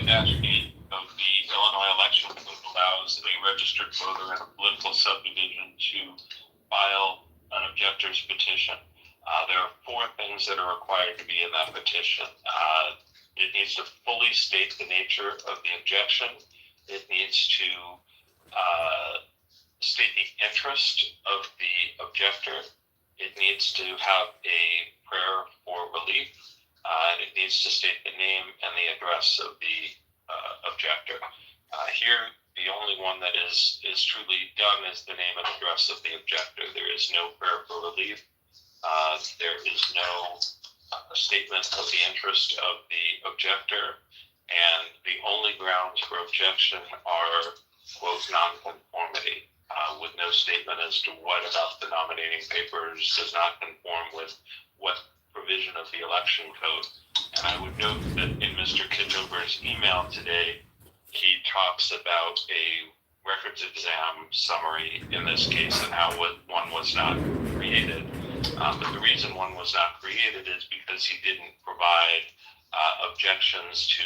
-8 of the Illinois election code allows a registered voter in a political subdivision to file an objector's petition. There are four things that are required to be in that petition. It needs to fully state the nature of the objection. It needs to state the interest of the objector. It needs to have a prayer for relief. And it needs to state the name and the address of the objector. Here, the only one that is truly done is the name and address of the objector. There is no prayer for relief. There is no statement of the interest of the objector, and the only grounds for objection are, quote, nonconformity, with no statement as to what about the nominating papers does not conform with what provision of the election code. And I would note that in Mr. Kitover's email today, he talks about a records exam summary in this case and how one was not created. But the reason one was not created is because he didn't provide objections to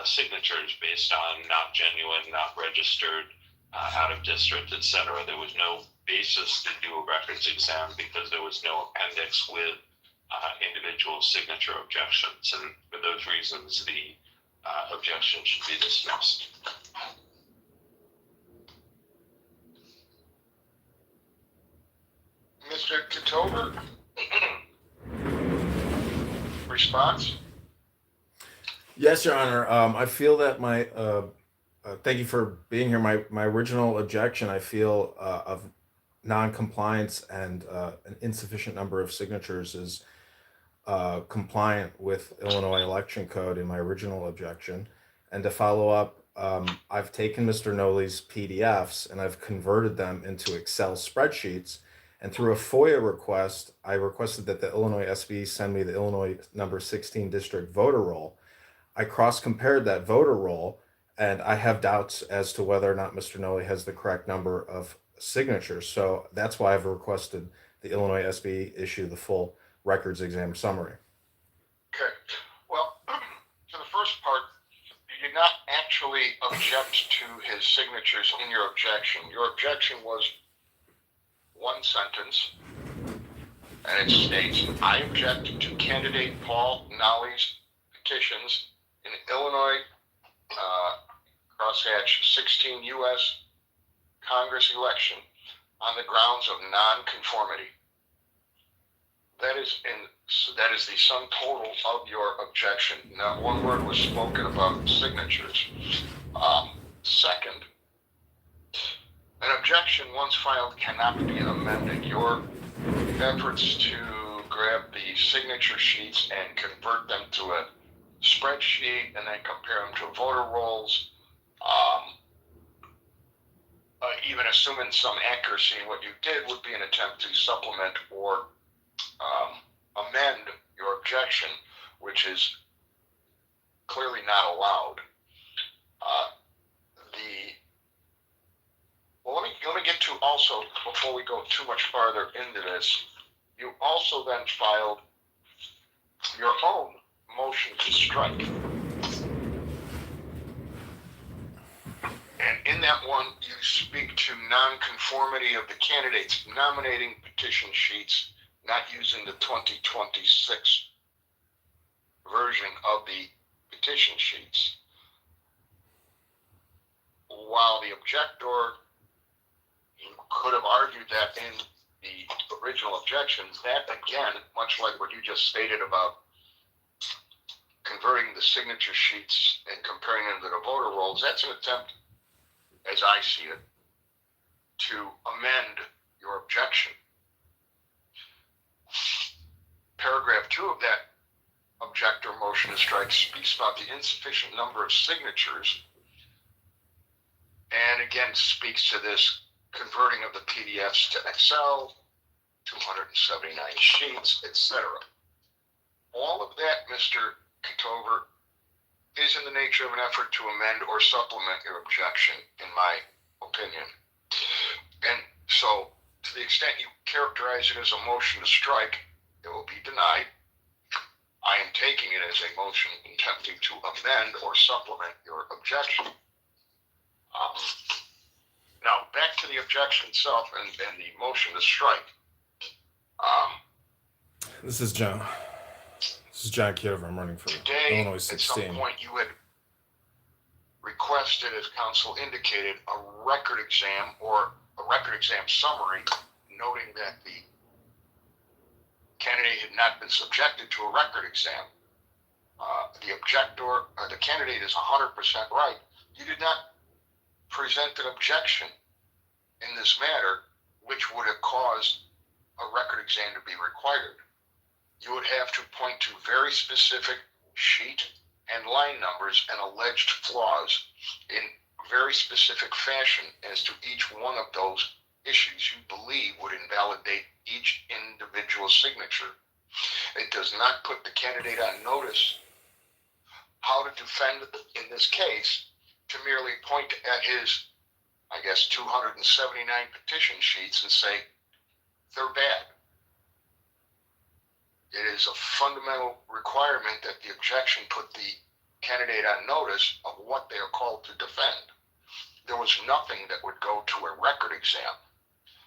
signatures based on not genuine, not registered, out of district, etc. There was no basis to do a records exam because there was no appendix with individual signature objections. And for those reasons, the objection should be dismissed. Mr. Kitover, response? Yes, Your Honor. I feel that my thank you for being here. My original objection, I feel, of non-compliance and an insufficient number of signatures is compliant with Illinois election code in my original objection. And to follow up, I've taken Mr. Noli's PDFs and I've converted them into Excel spreadsheets. And through a FOIA request, I requested that the Illinois SB send me the Illinois number 16 district voter roll. I cross-compared that voter roll, and I have doubts as to whether or not Mr. Noli has the correct number of signatures. So that's why I've requested the Illinois SB issue the full records exam summary. Okay. Well, to the first part, you did not actually object to his signatures in your objection. Your objection was one sentence, and it states, I object to candidate Paul Nolly's petitions in Illinois crosshatch 16 U.S. Congress election on the grounds of nonconformity. That is the sum total of your objection. Not one word was spoken about signatures. Second, an objection once filed cannot be amended. Your efforts to grab the signature sheets and convert them to a spreadsheet and then compare them to voter rolls, even assuming some accuracy in what you did, would be an attempt to supplement or amend your objection, which is clearly not allowed. Let me get to also, before we go too much farther into this, you also then filed your own motion to strike. And in that one, you speak to nonconformity of the candidates' nominating petition sheets not using the 2026 version of the petition sheets. While the objector could have argued that in the original objections, that again, much like what you just stated about converting the signature sheets and comparing them to the voter rolls, that's an attempt, as I see it, to amend your objection. Paragraph 2 of that objector motion to strike speaks about the insufficient number of signatures, and again speaks to this converting of the PDFs to Excel, 279 sheets, etc. All of that, Mr. Kitover, is in the nature of an effort to amend or supplement your objection, in my opinion. And so, to the extent you characterize it as a motion to strike, it will be denied. I am taking it as a motion attempting to amend or supplement your objection. Now, back to the objection itself and the motion to strike. This is John. This is John Kitover. I'm running for Today, Illinois at 16. some point, you had requested, as counsel indicated, a record exam or a record exam summary, noting that the candidate had not been subjected to a record exam. The candidate is 100% right. You did not present an objection in this matter, which would have caused a record exam to be required. You would have to point to very specific sheet and line numbers and alleged flaws in very specific fashion as to each one of those issues you believe would invalidate each individual signature. It does not put the candidate on notice how to defend in this case to merely point at his, 279 petition sheets and say they're bad. It is a fundamental requirement that the objection put the candidate on notice of what they are called to defend. There was nothing that would go to a record exam.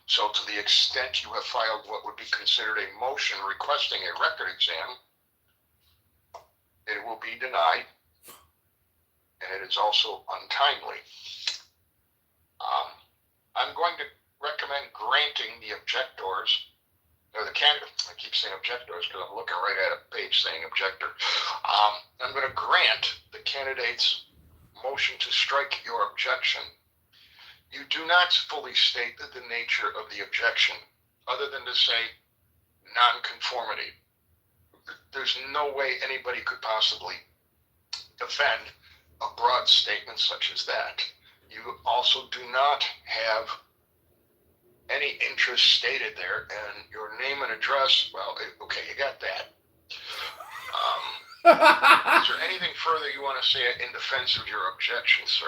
So to the extent you have filed what would be considered a motion requesting a record exam, it will be denied, and it is also untimely. I'm going to recommend granting the objectors, or the candidate, I keep saying objectors because I'm looking right at a page saying objector. I'm going to grant the candidate's motion to strike your objection. You do not fully state the nature of the objection, other than to say nonconformity. There's no way anybody could possibly defend a broad statement such as that. You also do not have any interest stated there, and your name and address, well, okay, you got that. Is there anything further you want to say in defense of your objection, sir?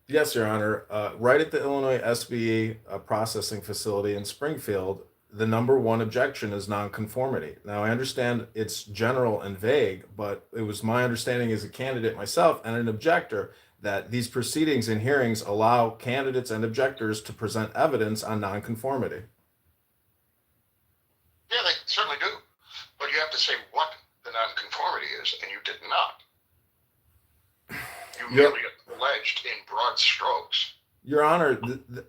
Yes, Your Honor. Right at the Illinois SBE processing facility in Springfield, the number one objection is nonconformity. Now, I understand it's general and vague, but it was my understanding as a candidate myself and an objector that these proceedings and hearings allow candidates and objectors to present evidence on nonconformity. Yeah, they certainly do. But you have to say what the nonconformity is, and you did not. You merely alleged in broad strokes. Your Honor,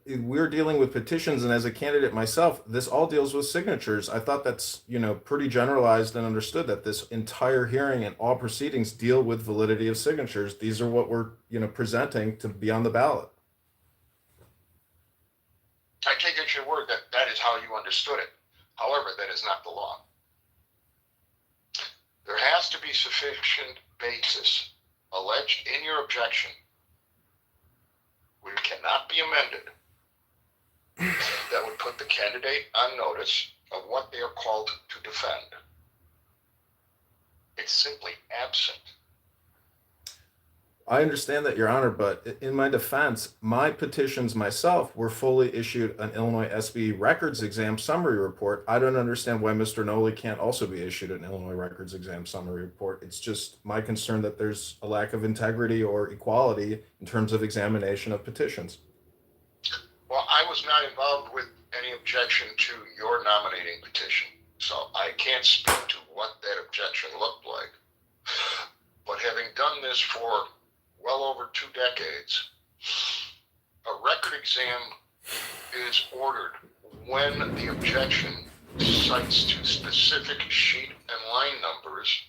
we're dealing with petitions, and as a candidate myself, this all deals with signatures. I thought that's, pretty generalized and understood that this entire hearing and all proceedings deal with validity of signatures. These are what we're, presenting to be on the ballot. I take it your word that that is how you understood it. However, that is not the law. There has to be sufficient basis alleged in your objection, which cannot be amended, that would put the candidate on notice of what they are called to defend. It's simply absent. I understand that, Your Honor, but in my defense, my petitions myself were fully issued an Illinois SBE records exam summary report. I don't understand why Mr. Noli can't also be issued an Illinois records exam summary report. It's just my concern that there's a lack of integrity or equality in terms of examination of petitions. Well, I was not involved with any objection to your nominating petition, so I can't speak to what that objection looked like. But having done this for well over 2 decades, a record exam is ordered when the objection cites to specific sheet and line numbers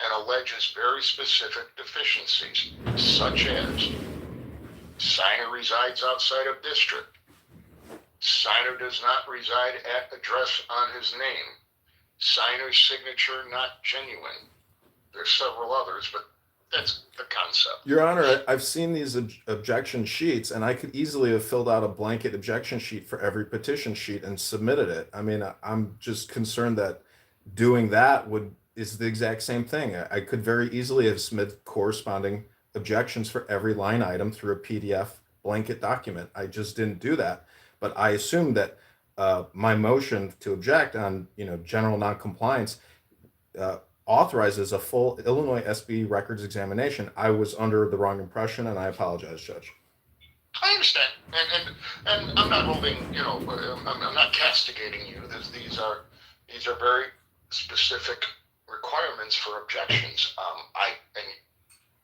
and alleges very specific deficiencies, such as signer resides outside of district, signer does not reside at address on his name, signer's signature not genuine. There's several others, but that's the concept. Your Honor, I've seen these objection sheets, and I could easily have filled out a blanket objection sheet for every petition sheet and submitted it. I mean, I'm just concerned that doing that is the exact same thing. I could very easily have submitted corresponding objections for every line item through a PDF blanket document. I just didn't do that. But I assume that my motion to object on, general noncompliance authorizes a full Illinois SB records examination. I was under the wrong impression, and I apologize, Judge. I understand, and I'm not holding, I'm not castigating you. These are very specific requirements for objections.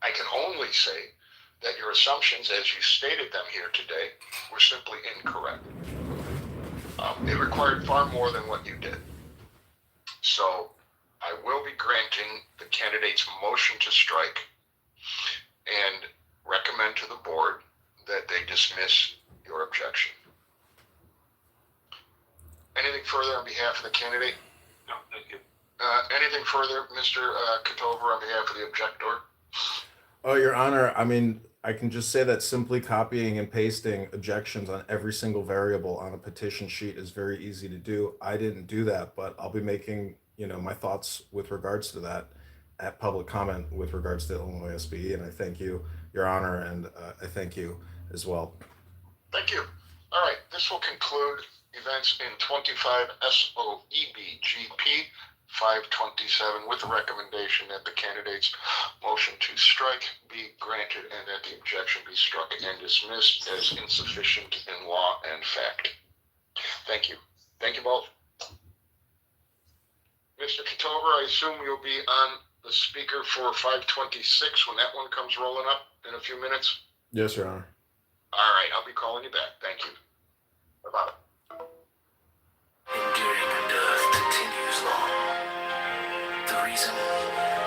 I can only say that your assumptions, as you stated them here today, were simply incorrect. It required far more than what you did. So I will be granting the candidate's motion to strike and recommend to the board that they dismiss your objection. Anything further on behalf of the candidate? No, thank you. Anything further, Mr. Kitover, on behalf of the objector? Oh, Your Honor, I mean, I can just say that simply copying and pasting objections on every single variable on a petition sheet is very easy to do. I didn't do that, but I'll be making, my thoughts with regards to that at public comment with regards to Illinois SBE. And I thank you, Your Honor, and I thank you as well. Thank you. All right, this will conclude events in 25 SOEBGP 527 with the recommendation that the candidate's motion to strike be granted and that the objection be struck and dismissed as insufficient in law and fact. Thank you. Thank you both. Mr. Kitover, I assume you'll be on the speaker for 526 when that one comes rolling up in a few minutes? Yes, Your Honor. All right, I'll be calling you back. Thank you. Bye-bye. Enduring death continues long. The reason?